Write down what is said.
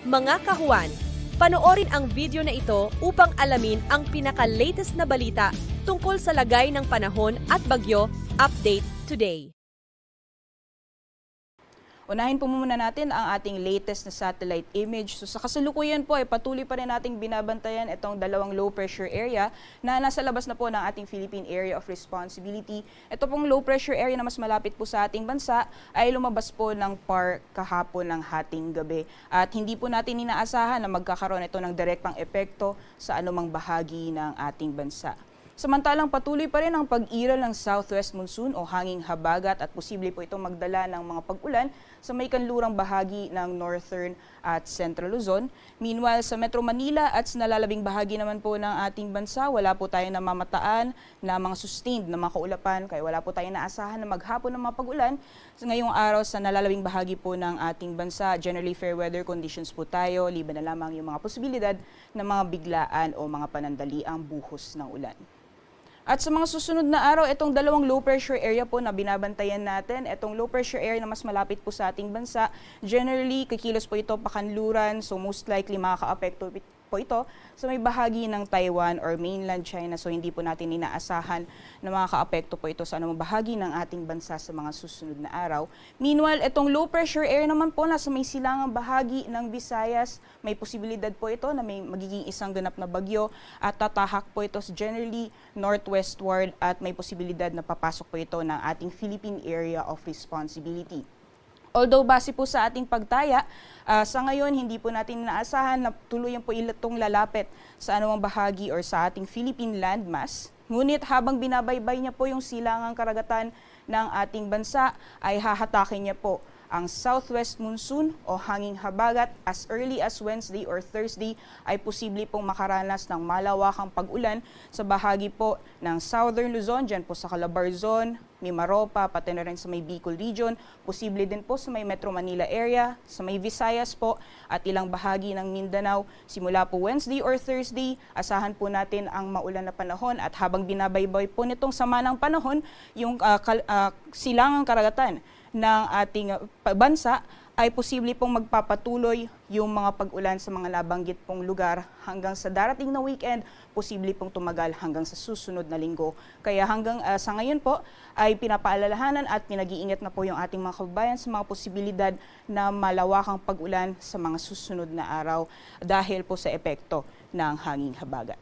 Mga kahuwan, panoorin ang video na ito upang alamin ang pinaka-latest na balita tungkol sa lagay ng panahon at bagyo. Update today. Unahin po muna natin ang ating latest na satellite image. So sa kasalukuyan po ay patuloy pa rin nating binabantayan itong dalawang low pressure area na nasa labas na po ng ating Philippine Area of Responsibility. Ito pong low pressure area na mas malapit po sa ating bansa ay lumabas po ng PAR kahapon ng hating gabi. At hindi po natin inaasahan na magkakaroon ito ng direktang epekto sa anumang bahagi ng ating bansa. Samantalang patuloy pa rin ang pag-iral ng southwest monsoon o hanging habagat at posible po itong magdala ng mga pag-ulan sa may kanlurang bahagi ng northern at central Luzon. Meanwhile, sa Metro Manila at sa nalalabing bahagi naman po ng ating bansa, wala po tayong namamataan na mga sustained na mga kaulapan, kaya wala po tayong naasahan na maghapon ng mga pag-ulan. So, ngayong araw sa nalalabing bahagi po ng ating bansa, generally fair weather conditions po tayo, liban na lamang yung mga posibilidad ng mga biglaan o mga panandaliang buhos ng ulan. At sa mga susunod na araw, itong dalawang low pressure area po na binabantayan natin, itong low pressure area na mas malapit po sa ating bansa, generally kikilos po ito pakanluran, so most likely makaka-apekto po ito sa may bahagi ng Taiwan or mainland China, so hindi po natin inaasahan na makaka-apekto po ito sa anumang bahagi ng ating bansa sa mga susunod na araw. Meanwhile, itong low pressure area naman po nasa may silangang bahagi ng Visayas, may posibilidad po ito na may magiging isang ganap na bagyo at tatahak po ito generally northwestward at may posibilidad na papasok po ito ng ating Philippine Area of Responsibility. Although base po sa ating pagtaya, sa ngayon hindi po natin inaasahan na tuluyan po itong lalapit sa anumang bahagi or sa ating Philippine landmass. Ngunit habang binabaybay niya po yung silangang karagatan ng ating bansa, ay hahatakin niya po ang southwest monsoon o hanging habagat as early as Wednesday or Thursday ay posible pong makaranas ng malawakang pag-ulan sa bahagi po ng southern Luzon, dyan po sa Calabarzon, Mimaropa, pati na rin sa may Bicol region, posible din po sa may Metro Manila area, sa may Visayas po at ilang bahagi ng Mindanao. Simula po Wednesday or Thursday, asahan po natin ang maulan na panahon at habang binabaybay po nitong sama ng panahon, yung silangang karagatan ng ating bansa ay posible pong magpapatuloy yung mga pag-ulan sa mga nabanggit pong lugar hanggang sa darating na weekend, posible pong tumagal hanggang sa susunod na linggo. Kaya hanggang sa ngayon po ay pinapaalalahanan at pinag-iingat na po yung ating mga kababayan sa mga posibilidad na malawakang pag-ulan sa mga susunod na araw dahil po sa epekto ng hanging habagat.